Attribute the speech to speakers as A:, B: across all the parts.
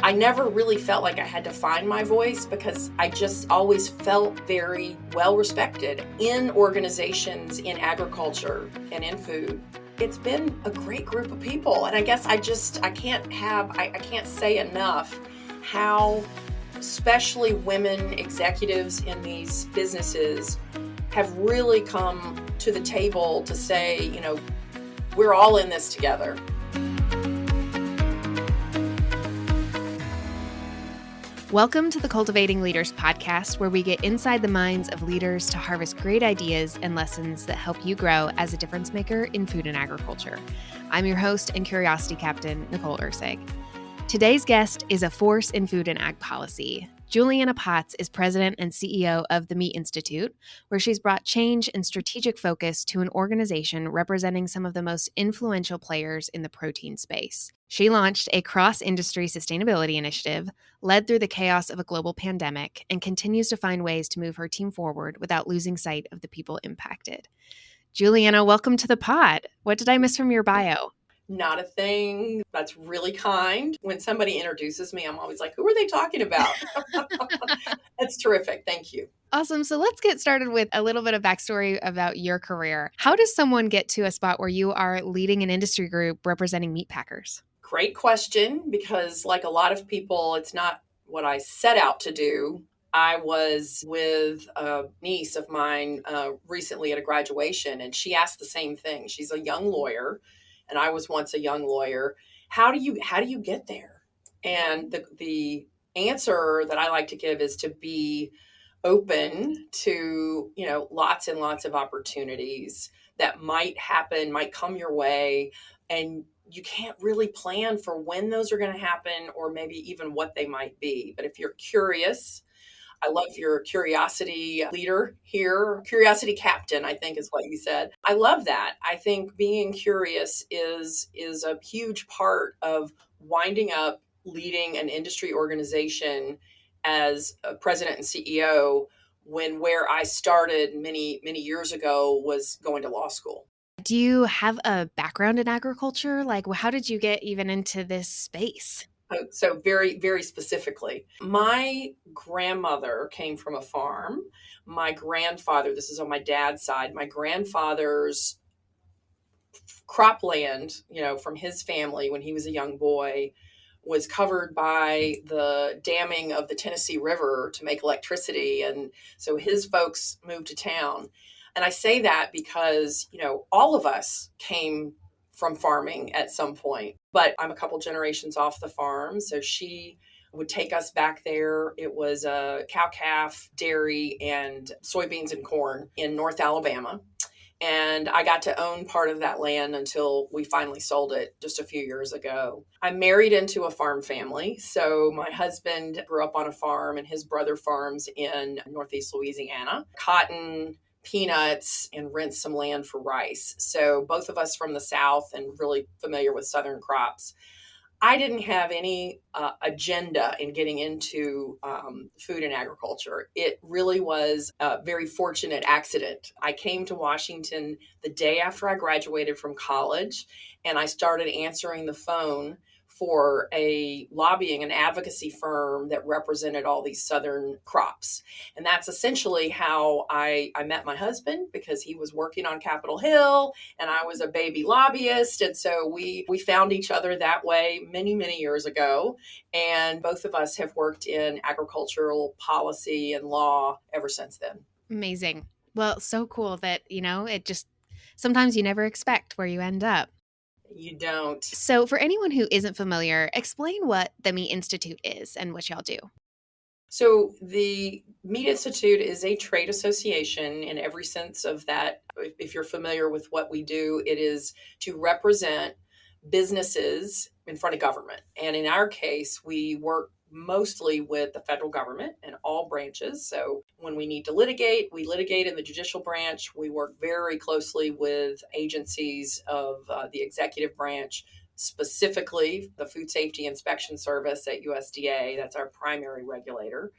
A: I never really felt like I had to find my voice because I just always felt very well respected in organizations, in agriculture, and in food. It's been a great group of people. And I guess I can't say enough how especially women executives in these businesses have really come to the table to say, we're all in this together.
B: Welcome to the Cultivating Leaders Podcast, where we get inside the minds of leaders to harvest great ideas and lessons that help you grow as a difference maker in food and agriculture. I'm your host and curiosity captain, Nicole. Today's guest is a force in food and ag policy. Juliana Potts is president and CEO of the Meat Institute, where she's brought change and strategic focus to an organization representing some of the most influential players in the protein space. She launched a cross-industry sustainability initiative, led through the chaos of a global pandemic, and continues to find ways to move her team forward without losing sight of the people impacted. Juliana, welcome to the pod. What did I miss from your bio?
A: Not a thing. That's really kind. When somebody introduces me, I'm always like, who are they talking about? That's terrific. Thank you.
B: Awesome. So let's get started with a little bit of backstory about your career. How does someone get to a spot where you are leading an industry group representing meat packers?
A: Great question, because like a lot of people, it's not what I set out to do. I was with a niece of mine recently at a graduation, and she asked the same thing. She's a young lawyer, and I was once a young lawyer. How do you get there? And the answer that I like to give is to be open to, lots and lots of opportunities that might happen, might come your way, and you can't really plan for when those are going to happen or maybe even what they might be. But if you're curious, I love your curiosity leader here. Curiosity captain, I think is what you said. I love that. I think being curious is a huge part of winding up leading an industry organization as a president and CEO where I started many, many years ago was going to law school.
B: Do you have a background in agriculture? Like, how did you get even into this space?
A: So very, very specifically, my grandmother came from a farm. My grandfather, this is on my dad's side, my grandfather's cropland, from his family when he was a young boy was covered by the damming of the Tennessee River to make electricity. And so his folks moved to town. And I say that because, all of us came from farming at some point, but I'm a couple generations off the farm. So she would take us back there. It was a cow-calf, dairy, and soybeans and corn in North Alabama. And I got to own part of that land until we finally sold it just a few years ago. I'm married into a farm family. So my husband grew up on a farm and his brother farms in Northeast Louisiana. Cotton, peanuts, and rents some land for rice. So both of us from the South and really familiar with Southern crops. I didn't have any agenda in getting into food and agriculture. It really was a very fortunate accident. I came to Washington the day after I graduated from college, and I started answering the phone for a lobbying and advocacy firm that represented all these Southern crops. And that's essentially how I met my husband, because he was working on Capitol Hill and I was a baby lobbyist. And so we found each other that way many, many years ago. And both of us have worked in agricultural policy and law ever since then.
B: Amazing. Well, so cool that, it just sometimes you never expect where you end up.
A: You don't.
B: So for anyone who isn't familiar, explain what the Meat Institute is and what y'all do.
A: So the Meat Institute is a trade association in every sense of that. If you're familiar with what we do, it is to represent businesses in front of government. And in our case, we work mostly with the federal government and all branches. So when we need to litigate, we litigate in the judicial branch. We work very closely with agencies of the executive branch, specifically the Food Safety Inspection Service at USDA. That's our primary regulator.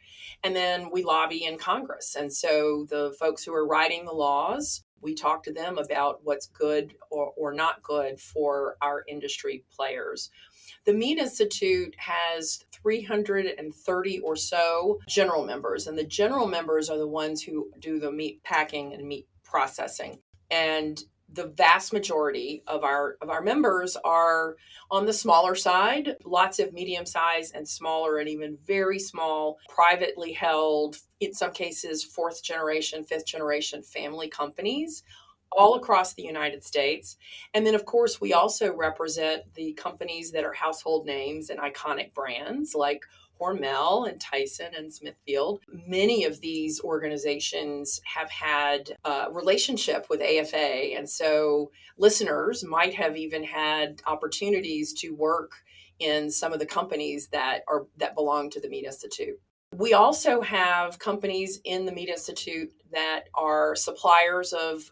A: And then we lobby in Congress. And so the folks who are writing the laws, we talk to them about what's good or not good for our industry players. The Meat Institute has 330 or so general members, and the general members are the ones who do the meat packing and meat processing. And the vast majority of our members are on the smaller side, lots of medium size and smaller and even very small, privately held, in some cases, fourth generation, fifth generation family companies all across the United States. And then, of course, we also represent the companies that are household names and iconic brands like Hormel and Tyson and Smithfield. Many of these organizations have had a relationship with AFA. And so listeners might have even had opportunities to work in some of the companies that belong to the Meat Institute. We also have companies in the Meat Institute that are suppliers of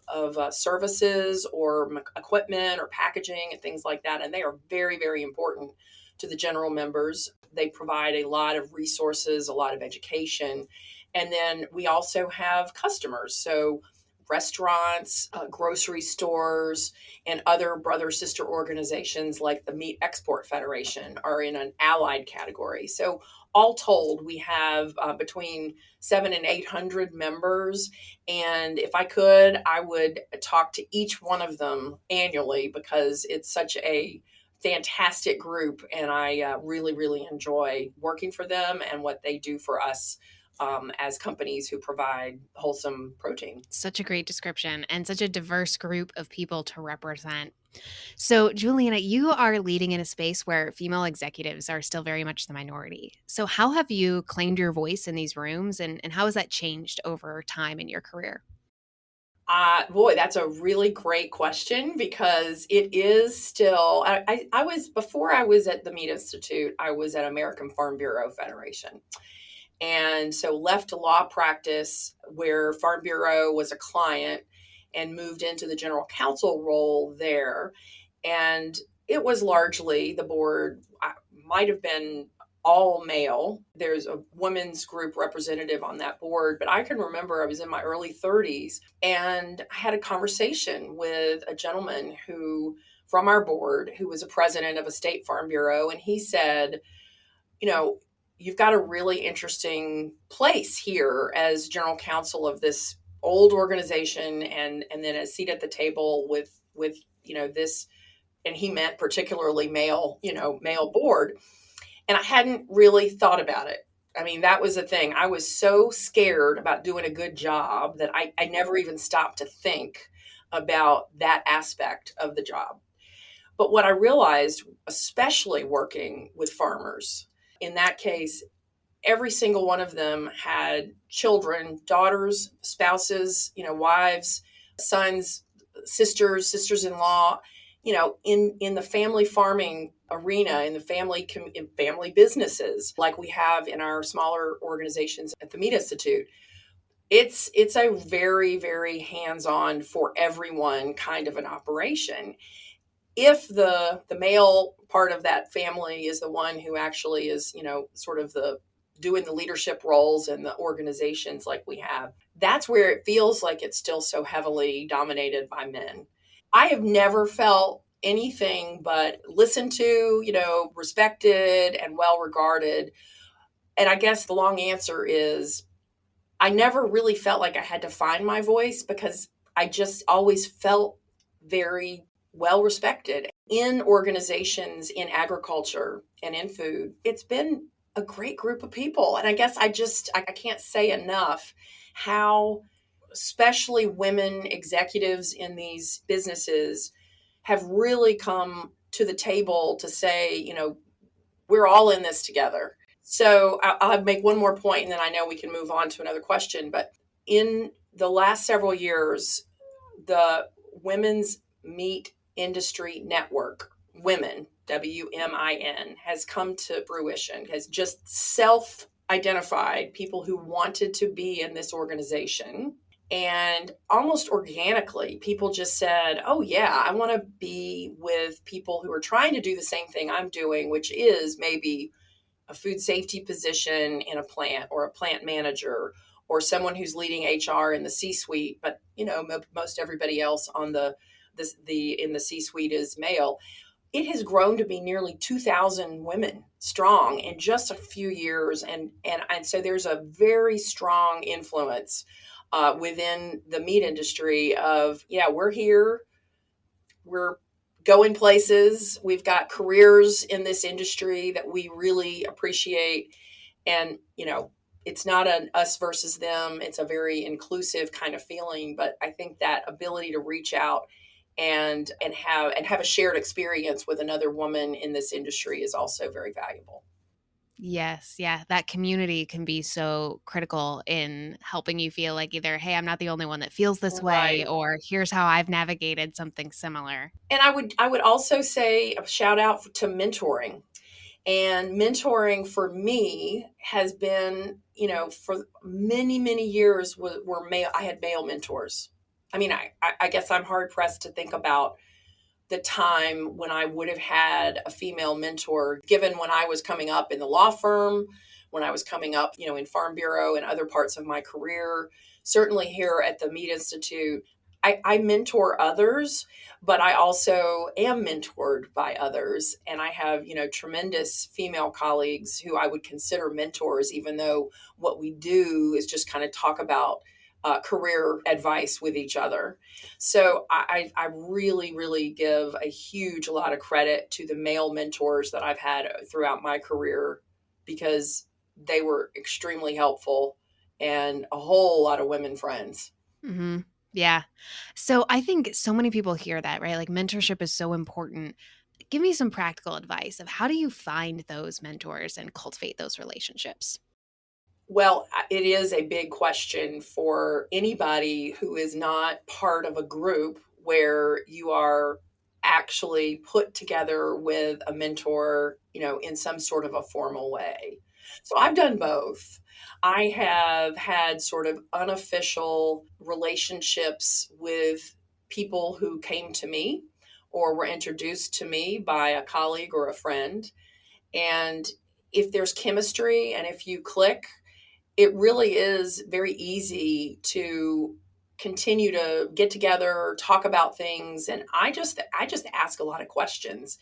A: services or equipment or packaging and things like that. And they are very, very important to the general members. They provide a lot of resources, a lot of education. And then we also have customers. So restaurants, grocery stores, and other brother-sister organizations like the Meat Export Federation are in an allied category. So all told, we have between 700 and 800 members. And if I could, I would talk to each one of them annually because it's such a fantastic group. And I really, really enjoy working for them and what they do for us as companies who provide wholesome protein.
B: Such a great description and such a diverse group of people to represent. So, Juliana, you are leading in a space where female executives are still very much the minority. So, how have you claimed your voice in these rooms and how has that changed over time in your career?
A: Boy, that's a really great question because it is still, I was, before I was at the Meat Institute, I was at American Farm Bureau Federation. And so left law practice where Farm Bureau was a client and moved into the general counsel role there. And it was largely the board might have been all male. There's a women's group representative on that board, but I can remember I was in my early 30s and I had a conversation with a gentleman who from our board who was a president of a state farm bureau. And he said, you've got a really interesting place here as general counsel of this old organization and then a seat at the table with this, and he meant particularly male board. And I hadn't really thought about it. I mean, that was the thing. I was so scared about doing a good job that I never even stopped to think about that aspect of the job. But what I realized, especially working with farmers, in that case, every single one of them had children, daughters, spouses, wives, sons, sisters-in-law, in the family farming arena, in family businesses like we have in our smaller organizations at the Meat Institute. It's a very, very hands-on for everyone kind of an operation. If the male part of that family is the one who actually is, sort of doing the leadership roles in the organizations like we have, that's where it feels like it's still so heavily dominated by men. I have never felt anything but listened to, respected and well regarded. And I guess the long answer is I never really felt like I had to find my voice because I just always felt very well respected in organizations in agriculture and in food. It's been a great group of people. And I guess I can't say enough how especially women executives in these businesses have really come to the table to say, we're all in this together. So I'll make one more point and then I know we can move on to another question. But in the last several years, the Women's Meat Industry Network, Women, WMIN, has come to fruition, has just self-identified people who wanted to be in this organization. And almost organically, people just said, oh, yeah, I want to be with people who are trying to do the same thing I'm doing, which is maybe a food safety position in a plant or a plant manager or someone who's leading HR in the C-suite. But, most everybody else on in the C-suite is male. it has grown to be nearly 2,000 women strong in just a few years. And so there's a very strong influence within the meat industry of, yeah, we're here, we're going places, we've got careers in this industry that we really appreciate. And, it's not an us versus them. It's a very inclusive kind of feeling. But I think that ability to reach out and have a shared experience with another woman in this industry is also very valuable.
B: Yes. Yeah. That community can be so critical in helping you feel like either, hey, I'm not the only one that feels this way,
A: Right.
B: or here's how I've navigated something similar.
A: And I would also say a shout out to mentoring. And mentoring for me has been, for many, many years were male. I had male mentors. I mean, I guess I'm hard pressed to think about the time when I would have had a female mentor, given when I was coming up in the law firm, when I was coming up, in Farm Bureau and other parts of my career. Certainly here at the Meat Institute, I mentor others, but I also am mentored by others. And I have, tremendous female colleagues who I would consider mentors, even though what we do is just kind of talk about career advice with each other. So I really, really give a huge lot of credit to the male mentors that I've had throughout my career, because they were extremely helpful, and a whole lot of women friends.
B: Hmm. Yeah. So I think so many people hear that, right? Like mentorship is so important. Give me some practical advice of how do you find those mentors and cultivate those relationships?
A: Well, it is a big question for anybody who is not part of a group where you are actually put together with a mentor, in some sort of a formal way. So I've done both. I have had sort of unofficial relationships with people who came to me or were introduced to me by a colleague or a friend. And if there's chemistry and if you click, it really is very easy to continue to get together, talk about things. And I just ask a lot of questions,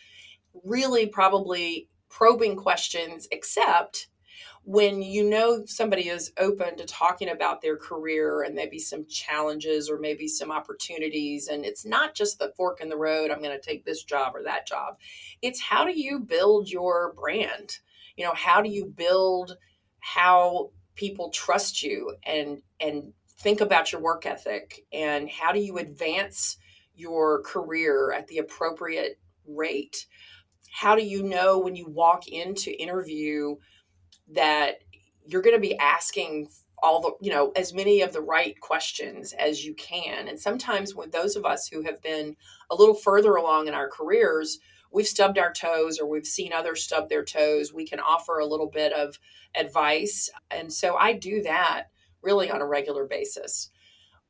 A: really probably probing questions, except when somebody is open to talking about their career and maybe some challenges or maybe some opportunities. And it's not just the fork in the road, I'm going to take this job or that job. It's how do you build your brand? How do you build how people trust you and think about your work ethic, and how do you advance your career at the appropriate rate? How do you know when you walk into interview that you're going to be asking all the, as many of the right questions as you can? And sometimes with those of us who have been a little further along in our careers, we've stubbed our toes or we've seen others stub their toes. We can offer a little bit of advice. And so I do that really on a regular basis.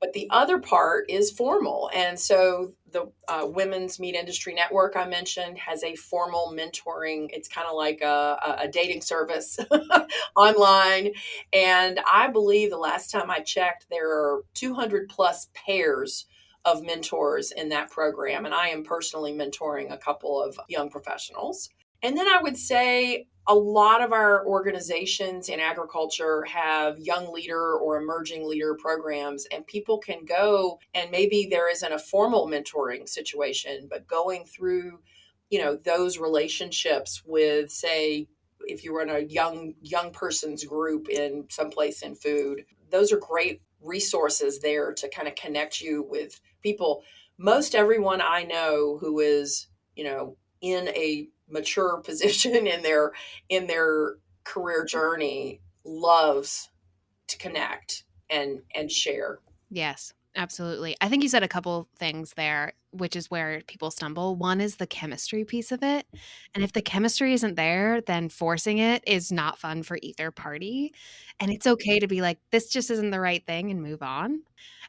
A: But the other part is formal. And so the Women's Meat Industry Network I mentioned has a formal mentoring. It's kind of like a dating service online. And I believe the last time I checked, there are 200 plus pairs of mentors in that program. And I am personally mentoring a couple of young professionals. And then I would say a lot of our organizations in agriculture have young leader or emerging leader programs, and people can go, and maybe there isn't a formal mentoring situation, but going through, those relationships with, say, if you were in a young person's group in someplace in food, those are great resources there to kind of connect you with people. Most everyone I know who is, in a mature position in their career journey loves to connect and share.
B: Yes, absolutely. I think you said a couple things there, which is where people stumble. One is the chemistry piece of it. And if the chemistry isn't there, then forcing it is not fun for either party. And it's okay to be like, this just isn't the right thing and move on.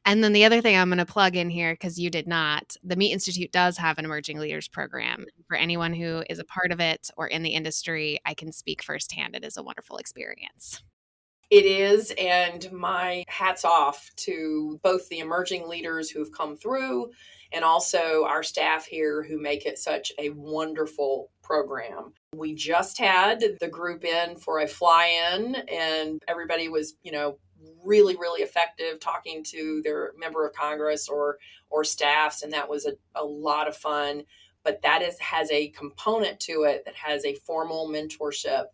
B: And then the other thing I'm going to plug in here, because you did not, the Meat Institute does have an emerging leaders program. For anyone who is a part of it or in the industry, I can speak firsthand. It is a wonderful experience.
A: It is, and my hat's off to both the emerging leaders who've come through and also our staff here who make it such a wonderful program. We just had the group in for a fly-in, and everybody was, really, really effective talking to their member of Congress or staffs, and that was a lot of fun. But has a component to it that has a formal mentorship.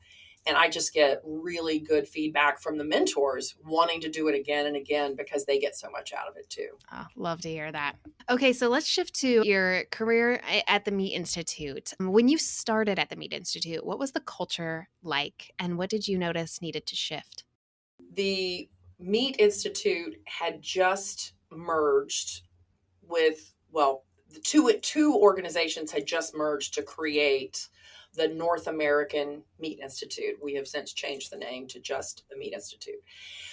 A: And I just get really good feedback from the mentors wanting to do it again and again because they get so much out of it too.
B: Oh, love to hear that. Okay, so let's shift to your career at the Meat Institute. When you started at the Meat Institute, what was the culture like and what did you notice needed to shift?
A: The Meat Institute had just merged with, the two organizations had just merged to create the North American Meat Institute. We have since changed the name to just the Meat Institute.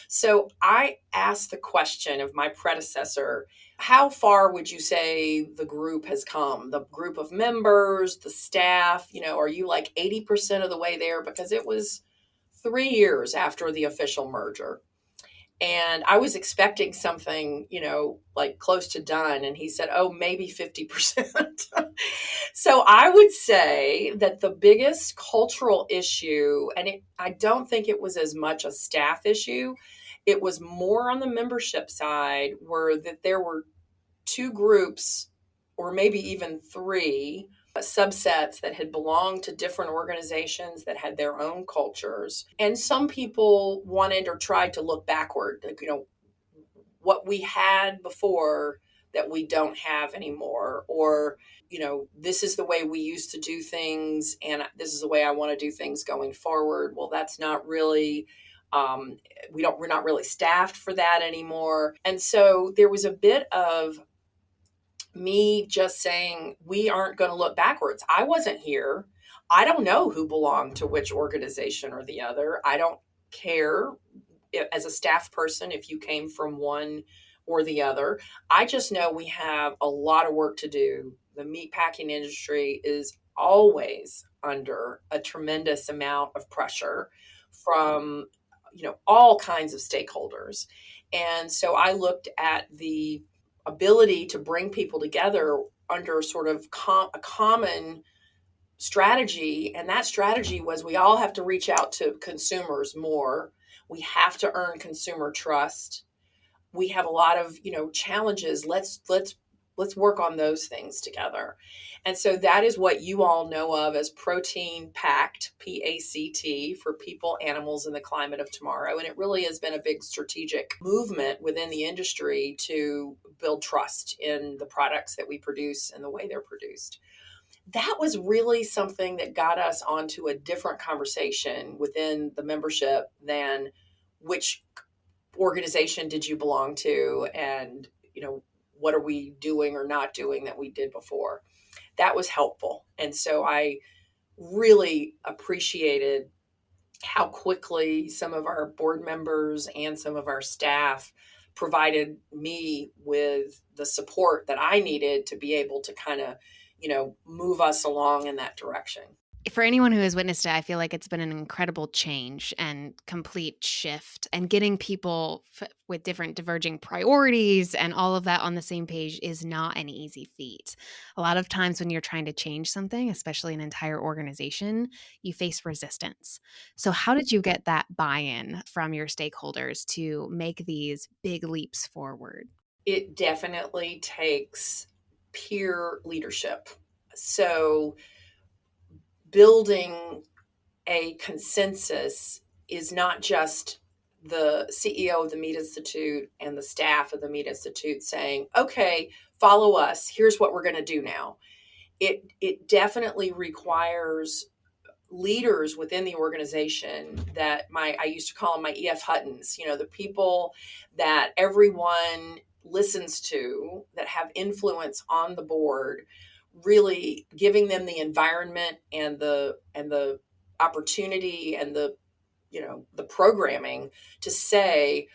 A: So I asked the question of my predecessor, how far would you say the group has come? The group of members, the staff, are you like 80% of the way there? Because it was 3 years after the official merger. And I was expecting something, like close to done. And he said, oh, maybe 50%. So I would say that the biggest cultural issue, and I don't think it was as much a staff issue, it was more on the membership side, were that there were two groups, or maybe even three, subsets that had belonged to different organizations that had their own cultures. And some people wanted or tried to look backward, what we had before that we don't have anymore, or, this is the way we used to do things and this is the way I want to do things going forward. Well, that's not really, we're not really staffed for that anymore. And so there was a bit of me just saying, we aren't going to look backwards. I wasn't here. I don't know who belonged to which organization or the other. I don't care as a staff person if you came from one or the other. I just know we have a lot of work to do. The meatpacking industry is always under a tremendous amount of pressure from, all kinds of stakeholders. And so I looked at the ability to bring people together under sort of a common strategy. And that strategy was we all have to reach out to consumers more. We have to earn consumer trust. We have a lot of, challenges. Let's work on those things together. And so that is what you all know of as Protein Pact, PACT, for people, animals, and the climate of tomorrow. And it really has been a big strategic movement within the industry to build trust in the products that we produce and the way they're produced. That was really something that got us onto a different conversation within the membership than which organization did you belong to and, what are we doing or not doing that we did before. That was helpful. And so I really appreciated how quickly some of our board members and some of our staff provided me with the support that I needed to be able to kind of, move us along in that direction.
B: For anyone who has witnessed it, I feel like it's been an incredible change and complete shift. And getting people with different diverging priorities and all of that on the same page is not an easy feat. A lot of times when you're trying to change something, especially an entire organization, you face resistance. So how did you get that buy-in from your stakeholders to make these big leaps forward?
A: It definitely takes peer leadership. So building a consensus is not just the CEO of the Meat Institute and the staff of the Meat Institute saying, okay, follow us. Here's what we're going to do now. It definitely requires leaders within the organization that I used to call them my E.F. Huttons, the people that everyone listens to, that have influence on the board, really giving them the environment and the opportunity and the programming to say,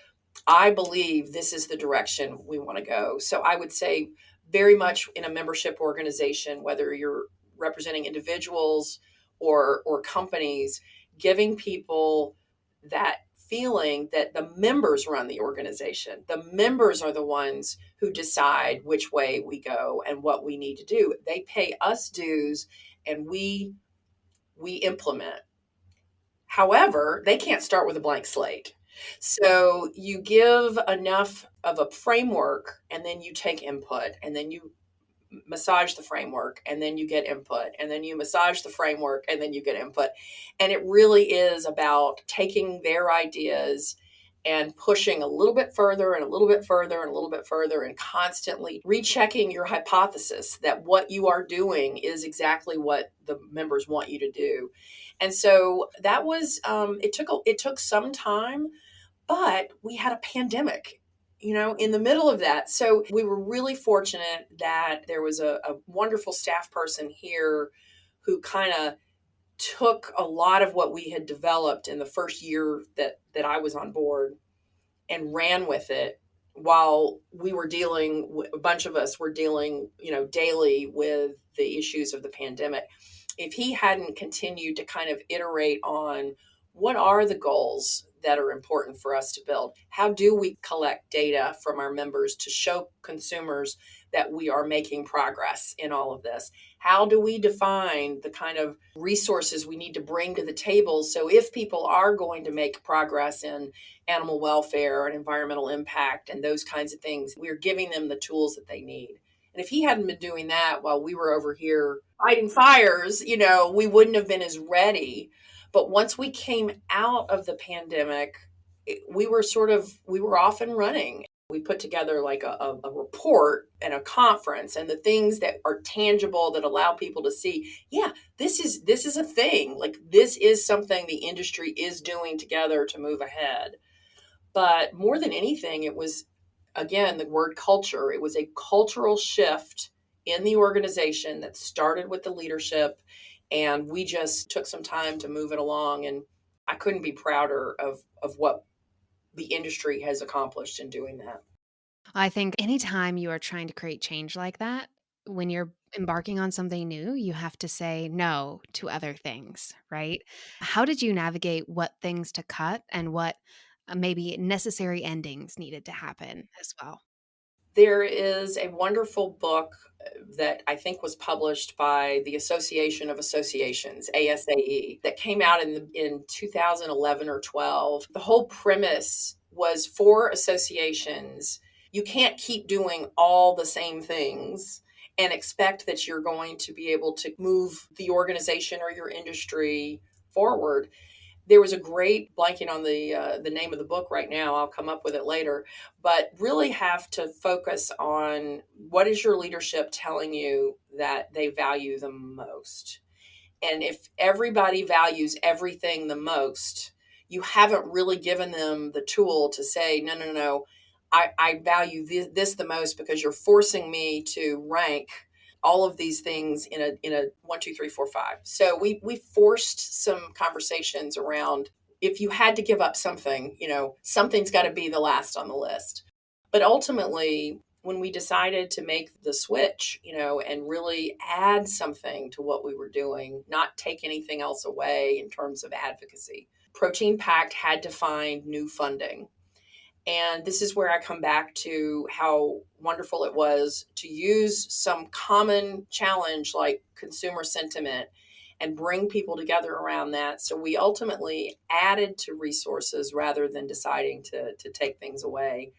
A: I believe this is the direction we want to go. So I would say very much in a membership organization, whether you're representing individuals or companies, giving people that feeling that the members run the organization. The members are the ones who decide which way we go and what we need to do. They pay us dues and we implement. However, they can't start with a blank slate. So you give enough of a framework and then you take input and then you massage the framework and then you get input and then you massage the framework and then you get input. And it really is about taking their ideas and pushing a little bit further and a little bit further and a little bit further and constantly rechecking your hypothesis that what you are doing is exactly what the members want you to do. And so that was it took some time, but we had a pandemic, in the middle of that. So we were really fortunate that there was a wonderful staff person here who kind of took a lot of what we had developed in the first year that I was on board and ran with it while we were a bunch of us were dealing, daily with the issues of the pandemic. If he hadn't continued to kind of iterate on what are the goals that are important for us to build? How do we collect data from our members to show consumers that we are making progress in all of this? How do we define the kind of resources we need to bring to the table so if people are going to make progress in animal welfare and environmental impact and those kinds of things, we're giving them the tools that they need? And if he hadn't been doing that while we were over here fighting fires, we wouldn't have been as ready. But once we came out of the pandemic, we were off and running. We put together like a report and a conference and the things that are tangible that allow people to see, yeah, this is a thing. Like this is something the industry is doing together to move ahead. But more than anything, it was, again, the word culture. It was a cultural shift in the organization that started with the leadership. And we just took some time to move it along. And I couldn't be prouder of what the industry has accomplished in doing that.
B: I think anytime you are trying to create change like that, when you're embarking on something new, you have to say no to other things, right? How did you navigate what things to cut and what maybe necessary endings needed to happen as well?
A: There is a wonderful book that I think was published by the Association of Associations, ASAE, that came out in 2011 or 12. The whole premise was for associations, you can't keep doing all the same things and expect that you're going to be able to move the organization or your industry forward. There was a great, blanking on the name of the book right now, I'll come up with it later, but really have to focus on what is your leadership telling you that they value the most. And if everybody values everything the most, you haven't really given them the tool to say, no, I value this the most because you're forcing me to rank all of these things in a 1, 2, 3, 4, 5. So we forced some conversations around if you had to give up something, something's got to be the last on the list. But ultimately, when we decided to make the switch, and really add something to what we were doing, not take anything else away in terms of advocacy, Protein Pact had to find new funding. And this is where I come back to how wonderful it was to use some common challenge like consumer sentiment and bring people together around that. So we ultimately added to resources rather than deciding to take things away.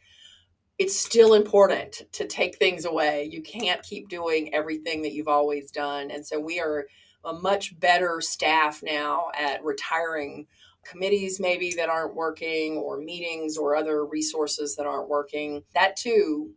A: It's still important to take things away. You can't keep doing everything that you've always done. And so we are a much better staff now at retiring committees maybe that aren't working or meetings or other resources that aren't working. That too,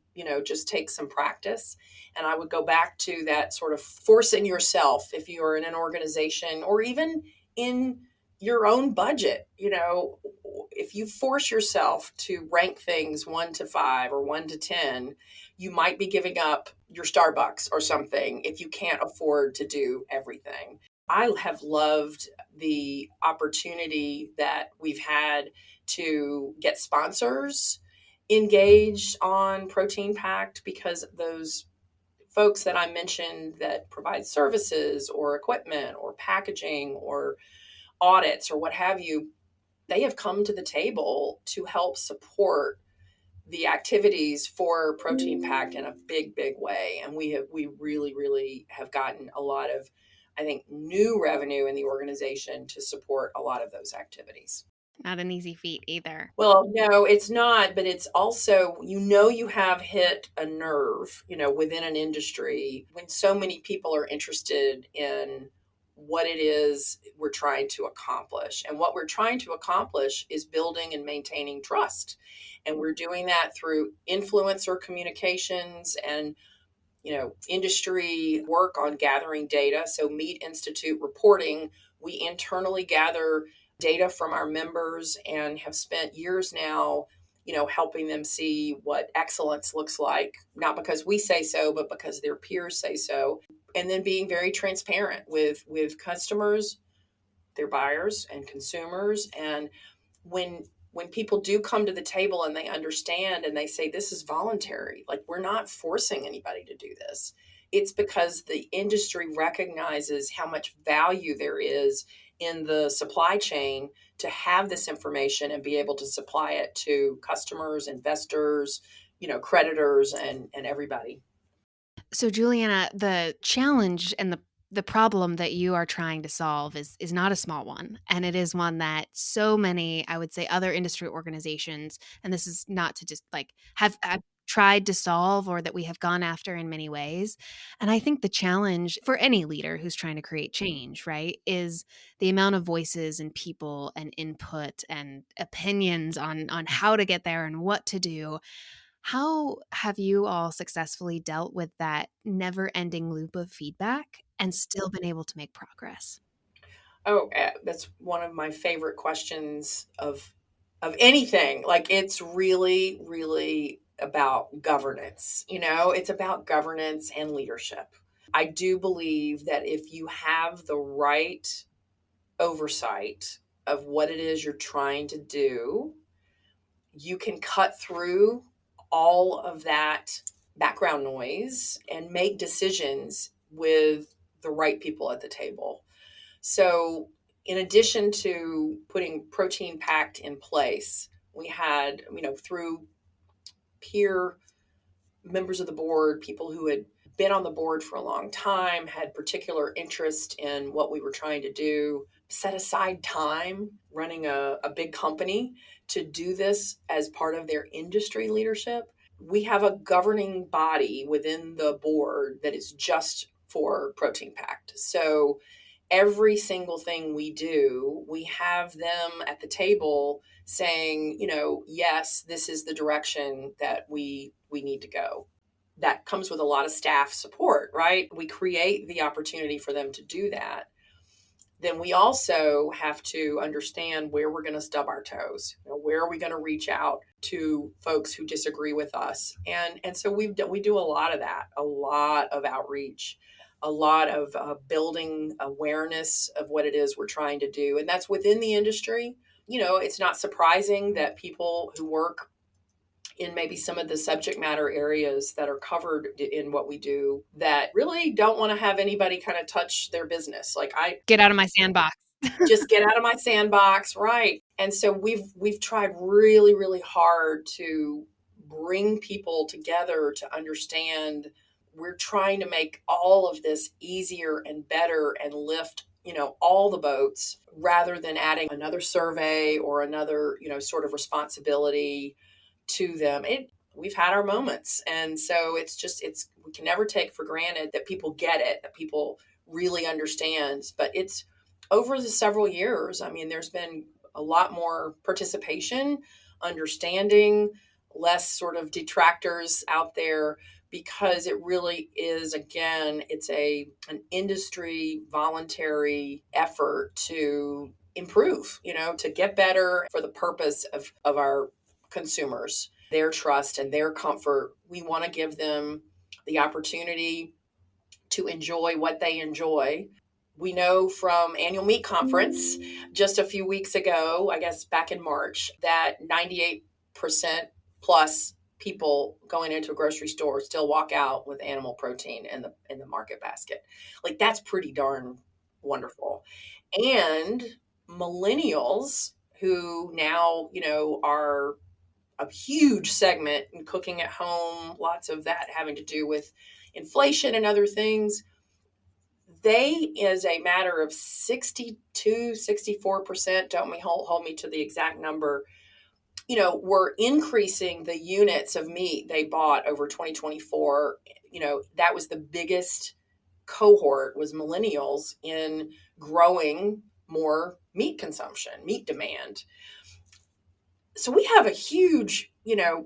A: just takes some practice. And I would go back to that sort of forcing yourself if you're in an organization or even in your own budget, if you force yourself to rank things 1 to 5 or 1 to 10, you might be giving up your Starbucks or something if you can't afford to do everything. I have loved the opportunity that we've had to get sponsors engaged on Protein Pact because those folks that I mentioned that provide services or equipment or packaging or audits or what have you, they have come to the table to help support the activities for Protein Pact in a big, big way. And we really, really have gotten a lot of, I think, new revenue in the organization to support a lot of those activities.
B: Not an easy feat either.
A: Well, no, it's not, but it's also, you have hit a nerve, within an industry when so many people are interested in what it is we're trying to accomplish. And what we're trying to accomplish is building and maintaining trust. And we're doing that through influencer communications and industry work on gathering data. So Meat Institute reporting, we internally gather data from our members and have spent years now, helping them see what excellence looks like, not because we say so, but because their peers say so. And then being very transparent with customers, their buyers and consumers. And when people do come to the table and they understand and they say, this is voluntary, like we're not forcing anybody to do this. It's because the industry recognizes how much value there is in the supply chain to have this information and be able to supply it to customers, investors, creditors, and everybody.
B: So, Juliana, the challenge and the problem that you are trying to solve is not a small one. And it is one that so many, I would say, other industry organizations, and this is not to just like have tried to solve or that we have gone after in many ways. And I think the challenge for any leader who's trying to create change, right, is the amount of voices and people and input and opinions on how to get there and what to do. How have you all successfully dealt with that never-ending loop of feedback and still been able to make progress?
A: Oh, that's one of my favorite questions of anything. Like it's really, really about governance. It's about governance and leadership. I do believe that if you have the right oversight of what it is you're trying to do, you can cut through all of that background noise and make decisions with the right people at the table. So, in addition to putting Protein Pact in place, we had, through peer members of the board, people who had been on the board for a long time, had particular interest in what we were trying to do, set aside time running a big company to do this as part of their industry leadership. We have a governing body within the board that is just for Protein Pact. So every single thing we do, we have them at the table saying, yes, this is the direction that we need to go. That comes with a lot of staff support, right? We create the opportunity for them to do that. Then we also have to understand where we're going to stub our toes. Where are we going to reach out to folks who disagree with us? And so we do a lot of that, a lot of outreach, a lot of building awareness of what it is we're trying to do. And that's within the industry. It's not surprising that people who work in maybe some of the subject matter areas that are covered in what we do that really don't want to have anybody kind of touch their business. Like
B: get out of my sandbox.
A: Just get out of my sandbox, right? And so we've tried really, really hard to bring people together to understand we're trying to make all of this easier and better and lift all the boats rather than adding another survey or another sort of responsibility to them. We've had our moments. And so we can never take for granted that people get it, that people really understand. But it's over the several years, there's been a lot more participation, understanding, less sort of detractors out there, because it really is, again, it's an industry voluntary effort to improve, to get better for the purpose of our consumers, their trust and their comfort. We want to give them the opportunity to enjoy what they enjoy. We know from Annual Meat Conference just a few weeks ago, I guess back in March, that 98% plus people going into a grocery store still walk out with animal protein in the market basket. Like that's pretty darn wonderful. And millennials who now, are a huge segment in cooking at home, lots of that having to do with inflation and other things. They, as a matter of 62, 64%, don't hold me to the exact number, were increasing the units of meat they bought over 2024. That was the biggest cohort, was millennials, in growing more meat consumption, meat demand. So we have a huge,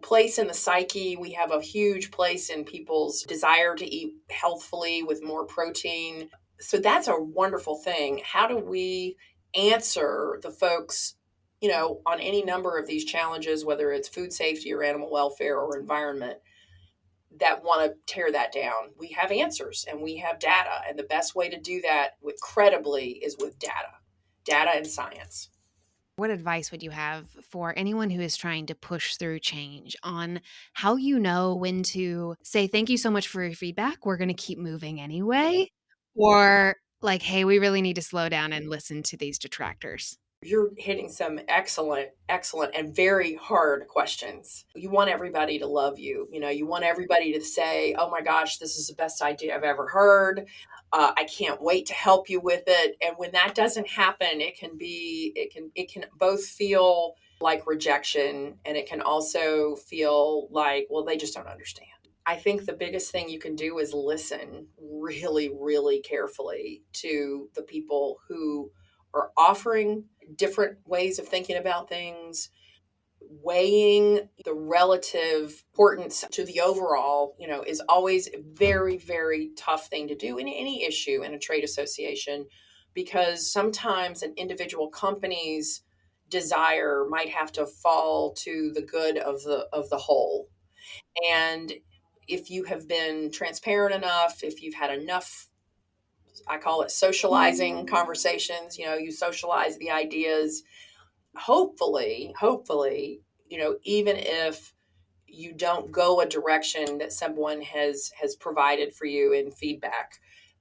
A: place in the psyche. We have a huge place in people's desire to eat healthfully with more protein. So that's a wonderful thing. How do we answer the folks, on any number of these challenges, whether it's food safety or animal welfare or environment, that want to tear that down? We have answers and we have data. And the best way to do that credibly is with data and science.
B: What advice would you have for anyone who is trying to push through change on how you know when to say, thank you so much for your feedback, we're going to keep moving anyway? Or like, hey, we really need to slow down and listen to these detractors?
A: You're hitting some excellent, and very hard questions. You want everybody to love you. You want everybody to say, oh my gosh, this is the best idea I've ever heard. I can't wait to help you with it. And when that doesn't happen, it can both feel like rejection, and it can also feel like, well, they just don't understand. I think the biggest thing you can do is listen really, really carefully to the people who are offering different ways of thinking about things, weighing the relative importance to the overall, is always a very, very tough thing to do in any issue in a trade association, because sometimes an individual company's desire might have to fall to the good of the whole. And if you have been transparent enough, if you've had enough, I call it socializing conversations, you socialize the ideas, hopefully, even if you don't go a direction that someone has provided for you in feedback,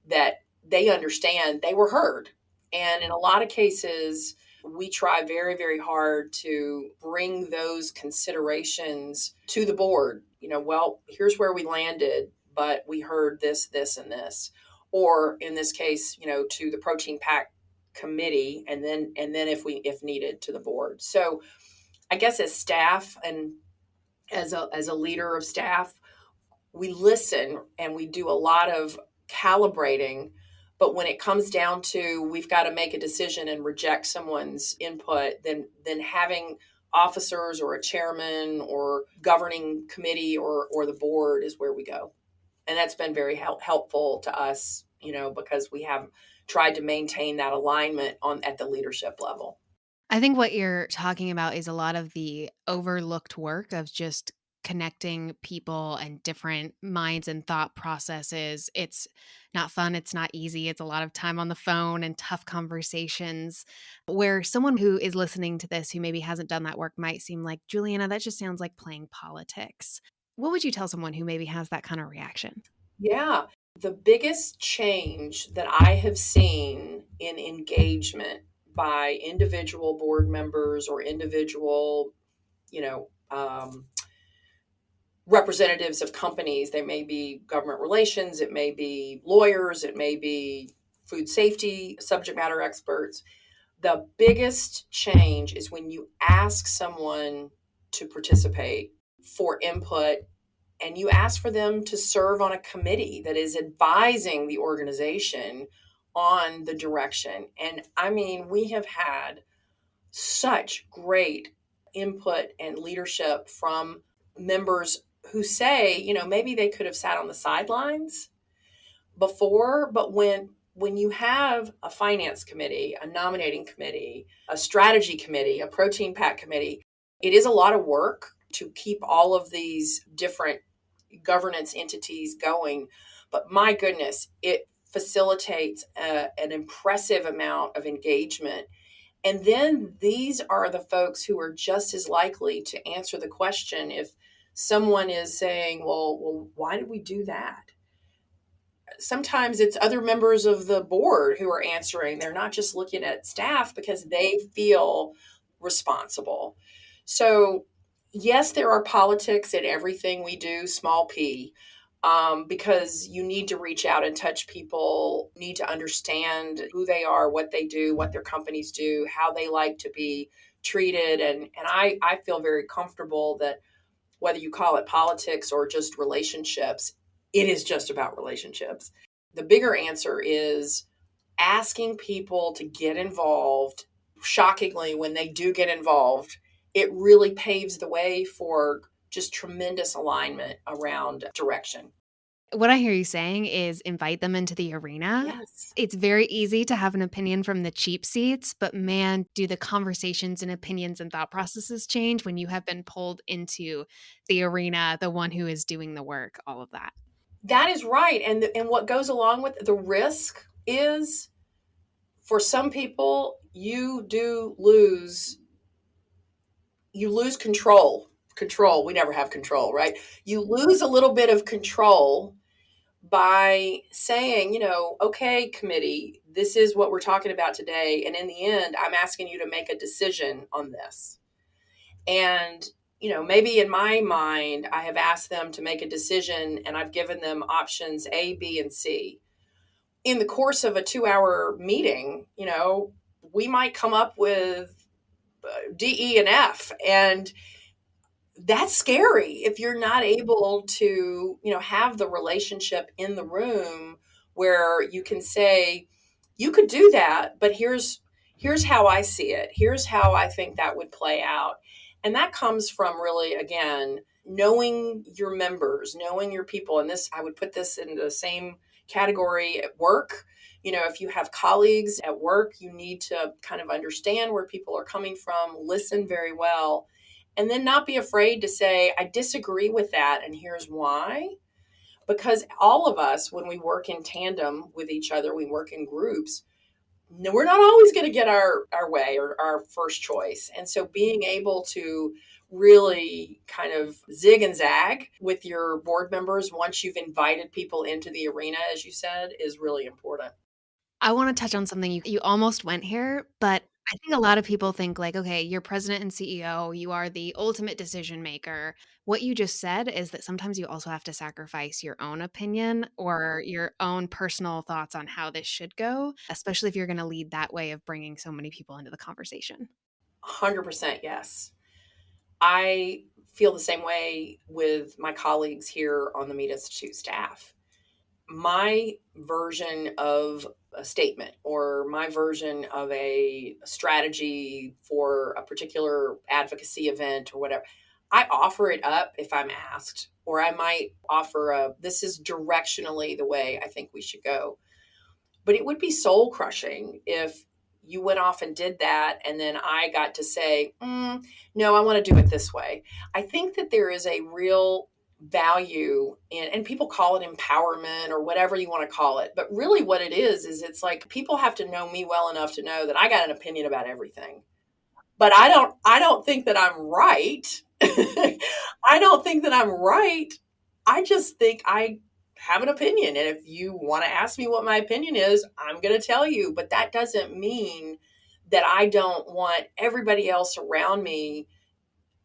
A: that they understand they were heard. And in a lot of cases, we try very, very hard to bring those considerations to the board. Well, here's where we landed, but we heard this, and this. Or in this case, to the protein pack committee, and then if needed, to the board. So I guess as staff and as a leader of staff, we listen and we do a lot of calibrating. But when it comes down to we've got to make a decision and reject someone's input, then having officers or a chairman or governing committee or the board is where we go. And that's been very helpful to us, because we have tried to maintain that alignment at the leadership level.
B: I think what you're talking about is a lot of the overlooked work of just connecting people and different minds and thought processes. It's not fun. It's not easy. It's a lot of time on the phone and tough conversations, where someone who is listening to this who maybe hasn't done that work might seem like, Juliana, that just sounds like playing politics. What would you tell someone who maybe has that kind of reaction?
A: Yeah. The biggest change that I have seen in engagement by individual board members or individual, representatives of companies, they may be government relations, it may be lawyers, it may be food safety subject matter experts. The biggest change is when you ask someone to participate for input, and you ask for them to serve on a committee that is advising the organization on the direction. And I mean, we have had such great input and leadership from members who say, maybe they could have sat on the sidelines before, but when you have a finance committee, a nominating committee, a strategy committee, a protein pack committee, it is a lot of work to keep all of these different governance entities going. But my goodness, it facilitates an impressive amount of engagement. And then these are the folks who are just as likely to answer the question if someone is saying, well, why did we do that? Sometimes it's other members of the board who are answering. They're not just looking at staff, because they feel responsible. So yes, there are politics in everything we do, small p, because you need to reach out and touch people, need to understand who they are, what they do, what their companies do, how they like to be treated. And I feel very comfortable that whether you call it politics or just relationships, it is just about relationships. The bigger answer is asking people to get involved. Shockingly, when they do get involved, it really paves the way for just tremendous alignment around direction.
B: What I hear you saying is invite them into the arena.
A: Yes.
B: It's very easy to have an opinion from the cheap seats, but man, do the conversations and opinions and thought processes change when you have been pulled into the arena, the one who is doing the work, all of that.
A: That is right. And what goes along with the risk is, for some people, you lose control. We never have control, right? You lose a little bit of control by saying, okay, committee, this is what we're talking about today, and in the end, I'm asking you to make a decision on this. And maybe in my mind, I have asked them to make a decision and I've given them options A, B, and C. In the course of a 2-hour meeting, we might come up with D, E, and F. And that's scary if you're not able to, have the relationship in the room where you can say, you could do that, but here's how I see it. Here's how I think that would play out. And that comes from really, again, knowing your members, knowing your people. And this, I would put this in the same category at work. If you have colleagues at work, you need to kind of understand where people are coming from, listen very well, and then not be afraid to say, I disagree with that, and here's why. Because all of us, when we work in tandem with each other, we work in groups, we're not always going to get our way or our first choice. And so being able to really kind of zig and zag with your board members once you've invited people into the arena, as you said, is really important.
B: I want to touch on something you almost went here, but I think a lot of people think like, okay, you're president and CEO, you are the ultimate decision maker. What you just said is that sometimes you also have to sacrifice your own opinion or your own personal thoughts on how this should go, especially if you're going to lead that way of bringing so many people into the conversation.
A: 100% yes. I feel the same way with my colleagues here on the Meat Institute staff. My version of a statement or my version of a strategy for a particular advocacy event or whatever, I offer it up if I'm asked, or I might offer this is directionally the way I think we should go. But it would be soul crushing if you went off and did that and then I got to say, no, I want to do it this way. I think that there is a real value in, and people call it empowerment or whatever you want to call it, but really what it is it's like people have to know me well enough to know that I got an opinion about everything. But I don't think that I'm right. I don't think that I'm right. I just think I have an opinion. And if you want to ask me what my opinion is, I'm going to tell you. But that doesn't mean that I don't want everybody else around me.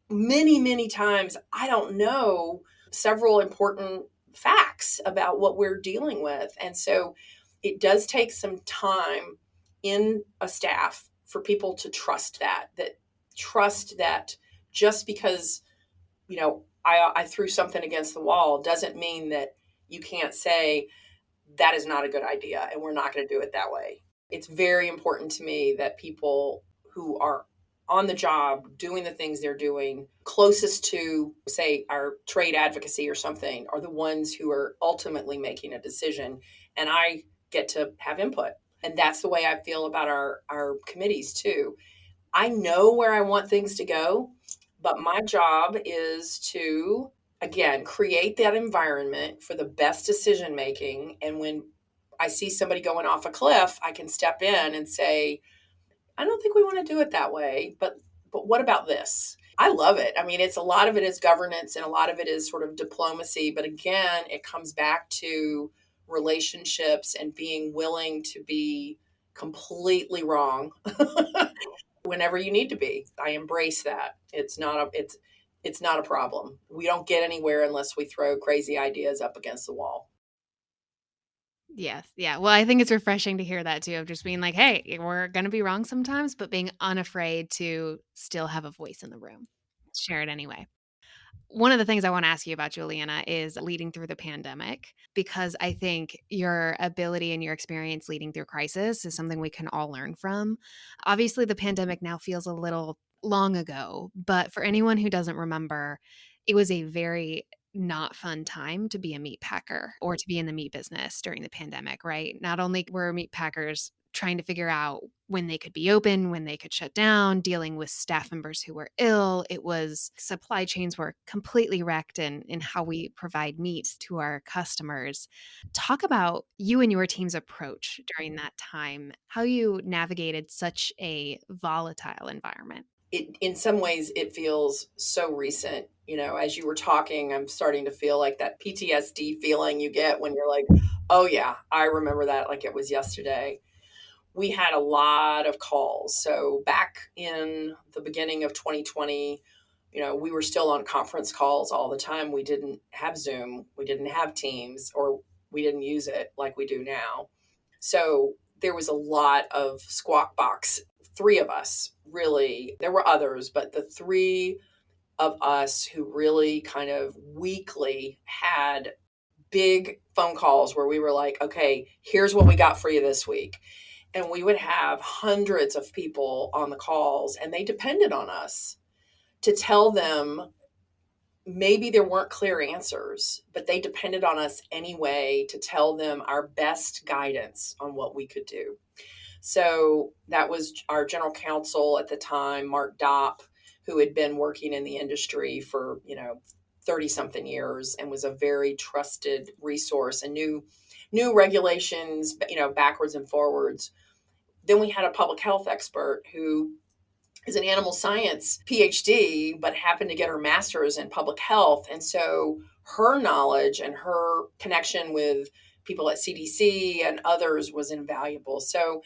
A: Many, many times, I don't know several important facts about what we're dealing with. And so it does take some time in a staff for people to trust that just because, I threw something against the wall doesn't mean that you can't say that is not a good idea and we're not going to do it that way. It's very important to me that people who are on the job doing the things they're doing closest to, say, our trade advocacy or something are the ones who are ultimately making a decision. And I get to have input. And that's the way I feel about our committees too. I know where I want things to go, but my job is to, again, create that environment for the best decision making. And when I see somebody going off a cliff, I can step in and say, I don't think we want to do it that way, but what about this? I love it. I mean, a lot of it is governance and a lot of it is sort of diplomacy. But again, it comes back to relationships and being willing to be completely wrong whenever you need to be. I embrace that. It's not a problem. We don't get anywhere unless we throw crazy ideas up against the wall.
B: Yes. Yeah. Well, I think it's refreshing to hear that too, of just being like, hey, we're going to be wrong sometimes, but being unafraid to still have a voice in the room. Share it anyway. One of the things I want to ask you about, Juliana, is leading through the pandemic, because I think your ability and your experience leading through crisis is something we can all learn from. Obviously, the pandemic now feels a little long ago, but for anyone who doesn't remember, it was a very not fun time to be a meat packer or to be in the meat business during the pandemic, right? Not only were meat packers trying to figure out when they could be open, when they could shut down, dealing with staff members who were ill. It was supply chains were completely wrecked in how we provide meat to our customers. Talk about you and your team's approach during that time, how you navigated such a volatile environment.
A: In some ways, it feels so recent. As you were talking, I'm starting to feel like that PTSD feeling you get when you're like, oh, yeah, I remember that like it was yesterday. We had a lot of calls. So back in the beginning of 2020, we were still on conference calls all the time. We didn't have Zoom, we didn't have Teams, or we didn't use it like we do now. So there was a lot of squawk box. Three of us, really. There were others, but the three of us who really kind of weekly had big phone calls where we were like, okay, here's what we got for you this week. And we would have hundreds of people on the calls, and they depended on us to tell them. Maybe there weren't clear answers, but they depended on us anyway to tell them our best guidance on what we could do. So that was our general counsel at the time, Mark Dopp, who had been working in the industry for, 30 something years and was a very trusted resource and knew regulations, backwards and forwards. Then we had a public health expert who is an animal science PhD, but happened to get her master's in public health. And so her knowledge and her connection with people at CDC and others was invaluable. So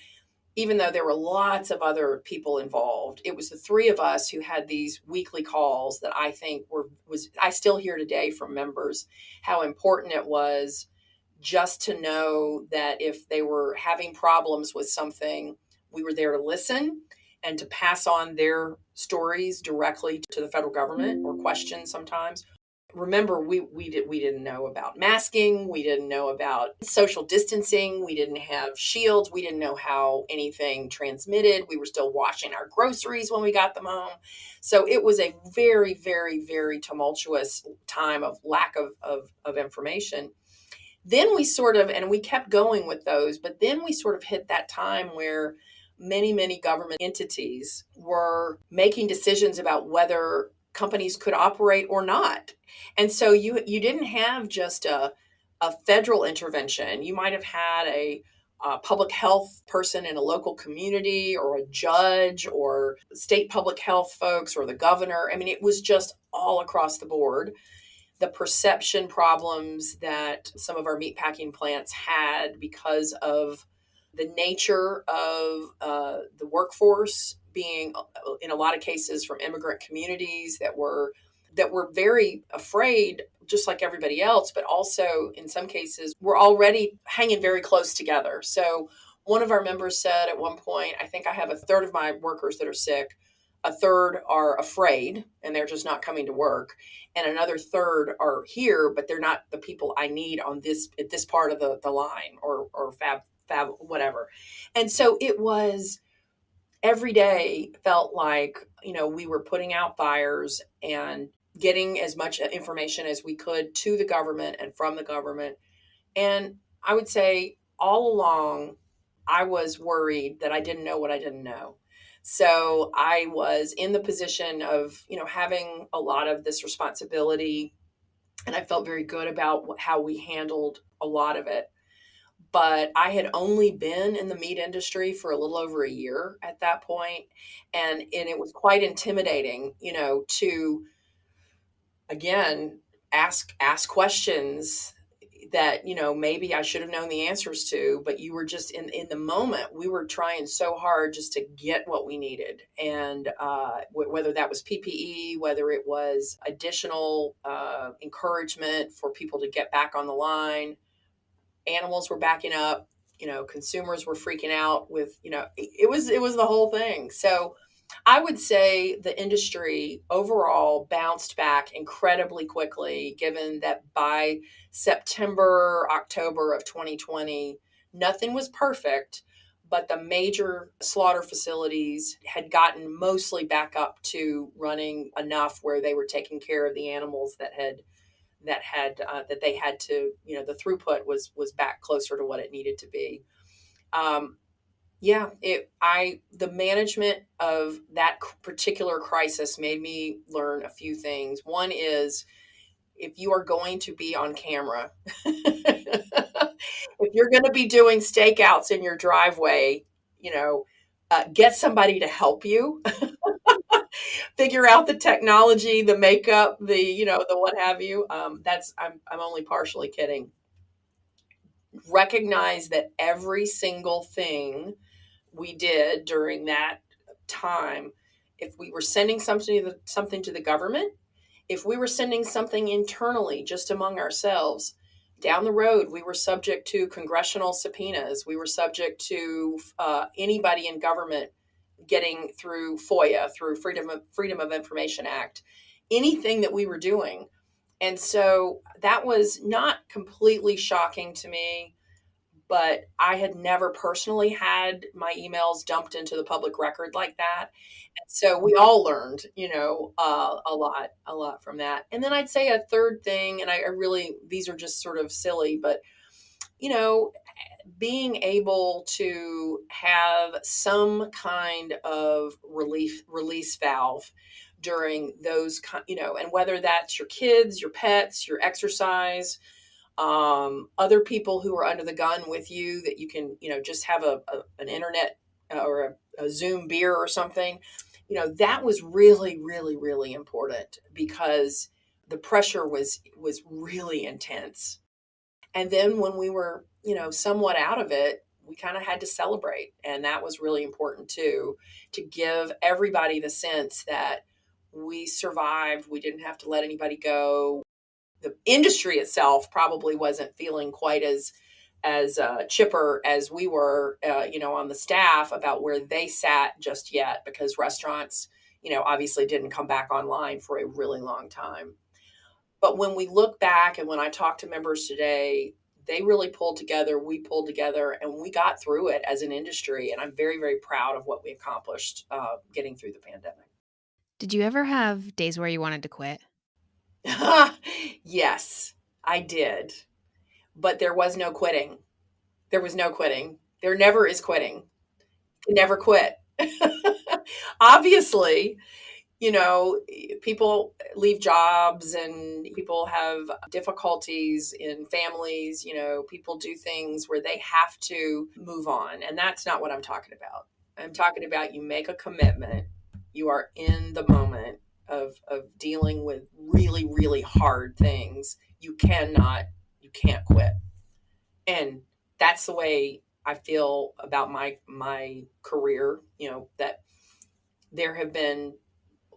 A: even though there were lots of other people involved, it was the three of us who had these weekly calls that I think I still hear today from members how important it was just to know that if they were having problems with something, we were there to listen and to pass on their stories directly to the federal government or questions sometimes. Remember, we didn't know about masking. We didn't know about social distancing. We didn't have shields. We didn't know how anything transmitted. We were still washing our groceries when we got them home. So it was a very, very, very tumultuous time of lack of information. Then we kept going with those, but then we sort of hit that time where many, many government entities were making decisions about whether companies could operate or not. And so you didn't have just a federal intervention. You might have had a public health person in a local community or a judge or state public health folks or the governor. I mean, it was just all across the board. The perception problems that some of our meatpacking plants had because of the nature of the workforce being, in a lot of cases, from immigrant communities that were very afraid, just like everybody else, but also in some cases were already hanging very close together. So one of our members said at one point, I think I have a third of my workers that are sick, a third are afraid and they're just not coming to work, and another third are here, but they're not the people I need on at this part of the line or fab whatever. And so it was every day felt like, we were putting out fires and getting as much information as we could to the government and from the government. And I would say all along, I was worried that I didn't know what I didn't know. So I was in the position of, having a lot of this responsibility, and I felt very good about how we handled a lot of it. But I had only been in the meat industry for a little over a year at that point, and it was quite intimidating, to again ask questions. that, maybe I should have known the answers to, but you were just in the moment, we were trying so hard just to get what we needed. And whether that was PPE, whether it was additional encouragement for people to get back on the line, animals were backing up, consumers were freaking out with, it was the whole thing. So I would say the industry overall bounced back incredibly quickly, given that by September, October of 2020, nothing was perfect, but the major slaughter facilities had gotten mostly back up to running enough where they were taking care of the animals that they had to, the throughput was back closer to what it needed to be. Yeah, the management of that particular crisis made me learn a few things. One is, if you are going to be on camera, if you're going to be doing stakeouts in your driveway, get somebody to help you figure out the technology, the makeup, the what have you. I'm only partially kidding. Recognize that every single thing we did during that time, if we were sending something to the government, if we were sending something internally just among ourselves, down the road we were subject to congressional subpoenas. We were subject to anybody in government getting through FOIA, through Freedom of Information Act, anything that we were doing. And so that was not completely shocking to me, but I had never personally had my emails dumped into the public record like that. And so we all learned, a lot from that. And then I'd say a third thing, and I really, these are just sort of silly, but, being able to have some kind of release valve during those, and whether that's your kids, your pets, your exercise, other people who are under the gun with you, that you can, just have an internet or a Zoom beer or something, that was really, really, really important, because the pressure was really intense. And then when we were, somewhat out of it, we kind of had to celebrate. And that was really important too, to give everybody the sense that we survived. We didn't have to let anybody go. The industry itself probably wasn't feeling quite as chipper as we were, on the staff about where they sat just yet, because restaurants, obviously didn't come back online for a really long time. But when we look back and when I talk to members today, they really pulled together, we pulled together, and we got through it as an industry. And I'm very, very proud of what we accomplished getting through the pandemic.
B: Did you ever have days where you wanted to quit?
A: Yes, I did. But there was no quitting. There was no quitting. There never is quitting. You never quit. Obviously, people leave jobs and people have difficulties in families. People do things where they have to move on. And that's not what I'm talking about. I'm talking about, you make a commitment. You are in the moment of dealing with really, really hard things. You can't quit. And that's the way I feel about my career, that there have been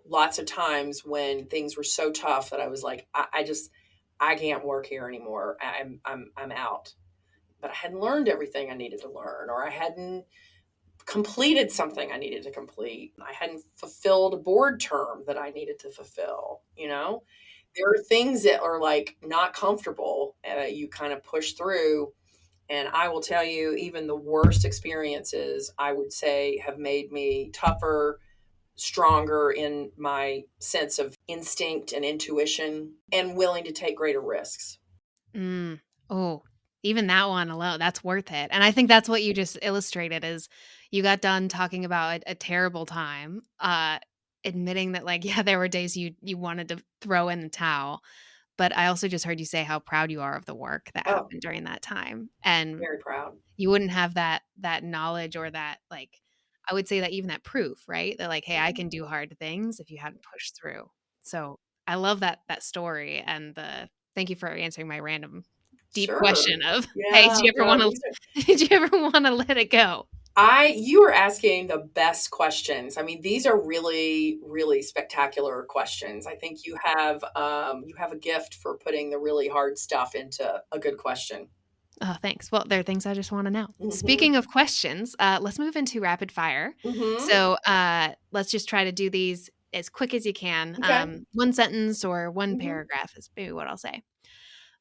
A: lots of times when things were so tough that I was like, I can't work here anymore. I'm out. But I hadn't learned everything I needed to learn, or I hadn't completed something I needed to complete. I hadn't fulfilled a board term that I needed to fulfill. There are things that are like not comfortable. You kind of push through. And I will tell you, even the worst experiences, I would say, have made me tougher, stronger in my sense of instinct and intuition, and willing to take greater risks.
B: Oh, even that one alone, that's worth it. And I think that's what you just illustrated, is you got done talking about a terrible time, admitting that, like, yeah, there were days you wanted to throw in the towel. But I also just heard you say how proud you are of the work that
A: Oh,
B: happened during that time. And
A: very proud.
B: you wouldn't have that knowledge, or that, like, I would say that even that proof, right? That, like, hey, I can do hard things, if you hadn't pushed through. So I love that story, and thank you for answering my random deep
A: Sure.
B: question of, hey,
A: Yeah. These
B: did you ever want to let it go?
A: you are asking the best questions. I mean, these are really, really spectacular questions. I think you have a gift for putting the really hard stuff into a good question.
B: Oh, thanks. Well, there are things I just want to know.
A: Mm-hmm.
B: Speaking of questions, let's move into rapid fire.
A: Mm-hmm.
B: So let's just try to do these as quick as you can.
A: Okay.
B: One sentence or one
A: Mm-hmm.
B: paragraph is maybe what I'll say.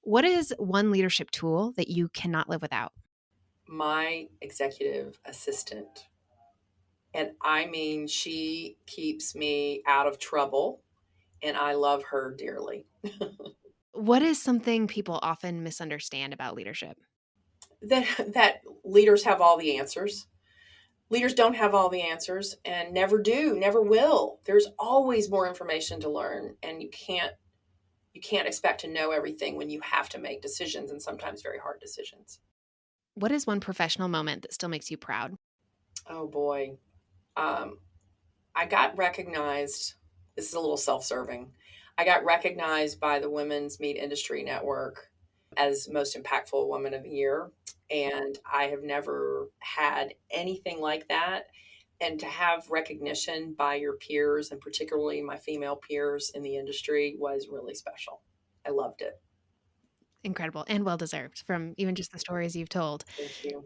B: What is one leadership tool that you cannot live without?
A: My executive assistant. And I mean, she keeps me out of trouble, and I love her dearly.
B: What is something people often misunderstand about leadership?
A: That leaders have all the answers. Leaders don't have all the answers and never do, never will. There's always more information to learn, and you can't expect to know everything when you have to make decisions, and sometimes very hard decisions.
B: What is one professional moment that still makes you proud?
A: Oh boy. Um, I got recognized. This is a little self-serving. I got recognized by the Women's Meat Industry Network as most impactful woman of the year. And I have never had anything like that. And to have recognition by your peers, and particularly my female peers in the industry, was really special. I loved it.
B: Incredible and well deserved from even just the stories you've told.
A: Thank you.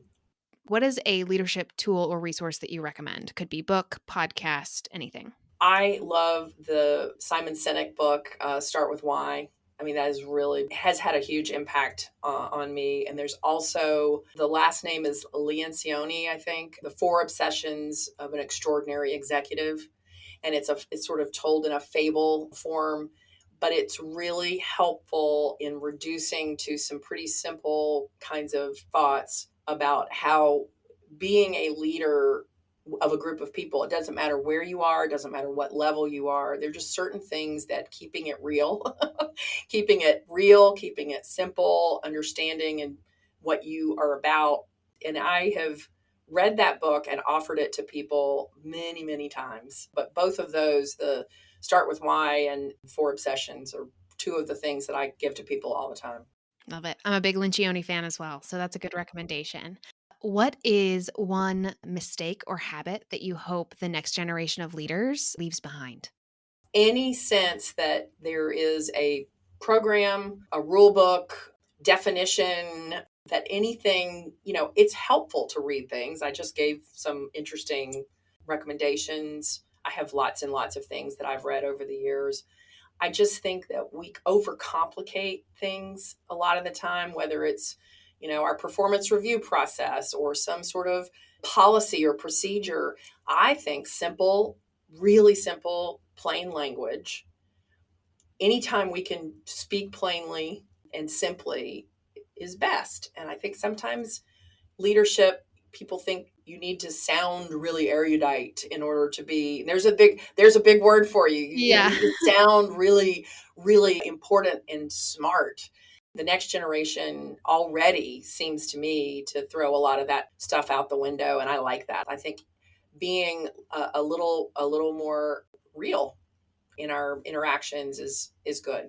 B: What is a leadership tool or resource that you recommend? Could be book, podcast, anything.
A: I love the Simon Sinek book, Start With Why. I mean, that is really has had a huge impact on me. And there's also the last name is Lencioni, I think, The Four Obsessions of an Extraordinary Executive, and it's sort of told in a fable form, but it's really helpful in reducing to some pretty simple kinds of thoughts about how being a leader of a group of people, it doesn't matter where you are, it doesn't matter what level you are, there are just certain things that keeping it real keeping it simple, understanding and what you are about. And I have read that book and offered it to people many, many times. But both of those, the Start With Why and Four Obsessions, are two of the things that I give to people all the time.
B: Love it. I'm a big Lencioni fan as well, so that's a good recommendation. What is one mistake or habit that you hope the next generation of leaders leaves behind?
A: Any sense that there is a program, a rule book, definition, that anything, it's helpful to read things. I just gave some interesting recommendations. I have lots and lots of things that I've read over the years. I just think that we overcomplicate things a lot of the time, whether it's, our performance review process or some sort of policy or procedure. I think simple, really simple, plain language. Anytime we can speak plainly and simply is best. And I think sometimes leadership, people think you need to sound really erudite in order to be, there's a big word for you. You
B: Yeah.
A: need to sound really, really important and smart. The next generation already seems to me to throw a lot of that stuff out the window. And I like that. I think being a little more real in our interactions is good.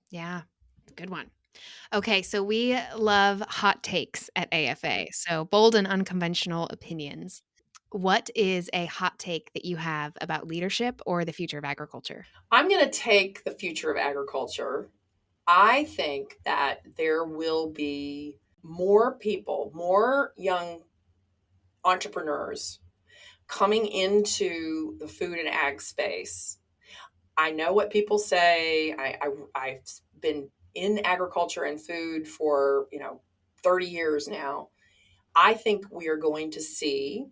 B: Yeah. Good one. Okay, so we love hot takes at AFA. So bold and unconventional opinions. What is a hot take that you have about leadership or the future of agriculture?
A: I'm going to take the future of agriculture. I think that there will be more people, more young entrepreneurs coming into the food and ag space. I know what people say. I've been in agriculture and food for 30 years now. I think we are going to see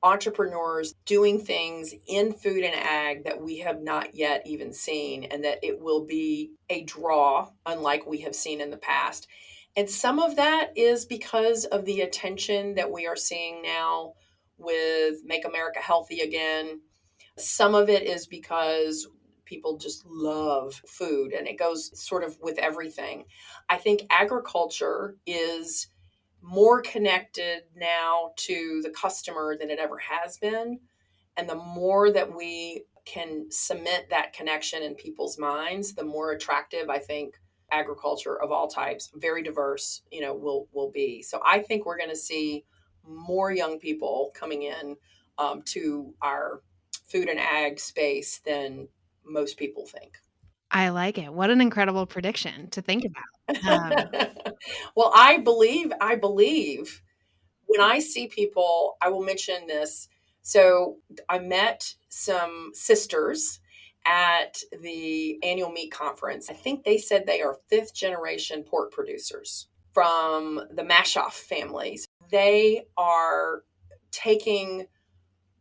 A: entrepreneurs doing things in food and ag that we have not yet even seen, and that it will be a draw unlike we have seen in the past. And some of that is because of the attention that we are seeing now with Make America Healthy Again. Some of it is because people just love food, and it goes sort of with everything. I think agriculture is more connected now to the customer than it ever has been. And the more that we can cement that connection in people's minds, the more attractive I think agriculture of all types, very diverse, will be. So I think we're going to see more young people coming in to our food and ag space than most people think.
B: I like it. What an incredible prediction to think about.
A: Well, I believe when I see people, I will mention this. So I met some sisters at the annual meat conference. I think they said they are 5th generation pork producers from the Mashoff families. They are taking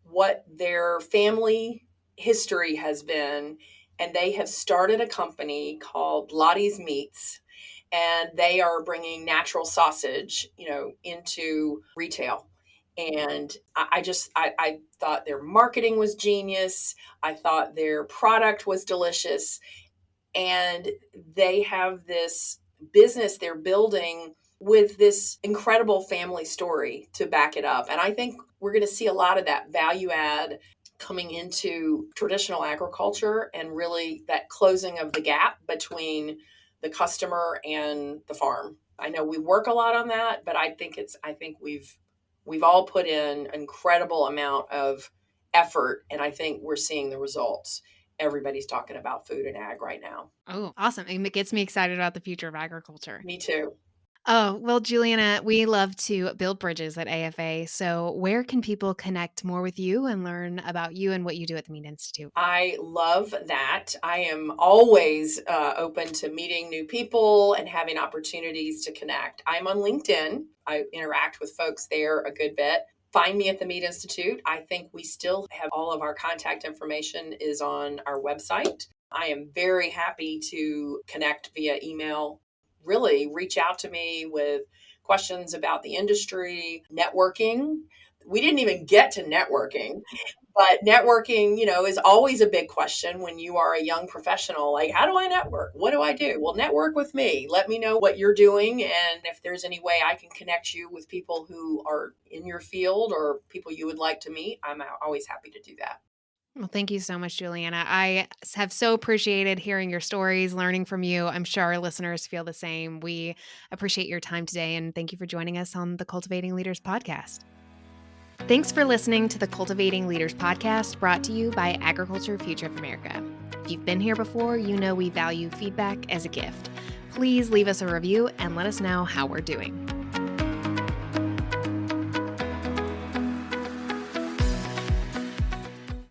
A: what their family history has been, and they have started a company called Lottie's Meats, and they are bringing natural sausage, into retail. And I thought their marketing was genius. I thought their product was delicious. And they have this business they're building with this incredible family story to back it up. And I think we're going to see a lot of that value add coming into traditional agriculture, and really that closing of the gap between the customer and the farm. I know we work a lot on that, but I think we've all put in an incredible amount of effort, and I think we're seeing the results. Everybody's talking about food and ag right now.
B: Oh, awesome. It gets me excited about the future of agriculture.
A: Me too.
B: Oh, well, Juliana, we love to build bridges at AFA. So where can people connect more with you and learn about you and what you do at the Meat Institute?
A: I love that. I am always open to meeting new people and having opportunities to connect. I'm on LinkedIn. I interact with folks there a good bit. Find me at the Meat Institute. I think we still have all of our contact information is on our website. I am very happy to connect via email. Really reach out to me with questions about the industry, networking. We didn't even get to networking, but networking, is always a big question when you are a young professional. Like, how do I network? What do I do? Well, network with me. Let me know what you're doing. And if there's any way I can connect you with people who are in your field or people you would like to meet, I'm always happy to do that.
B: Well, thank you so much, Juliana. I have so appreciated hearing your stories, learning from you. I'm sure our listeners feel the same. We appreciate your time today, and thank you for joining us on the Cultivating Leaders Podcast. Thanks for listening to the Cultivating Leaders Podcast, brought to you by Agriculture Future of America. If you've been here before, you know we value feedback as a gift. Please leave us a review and let us know how we're doing.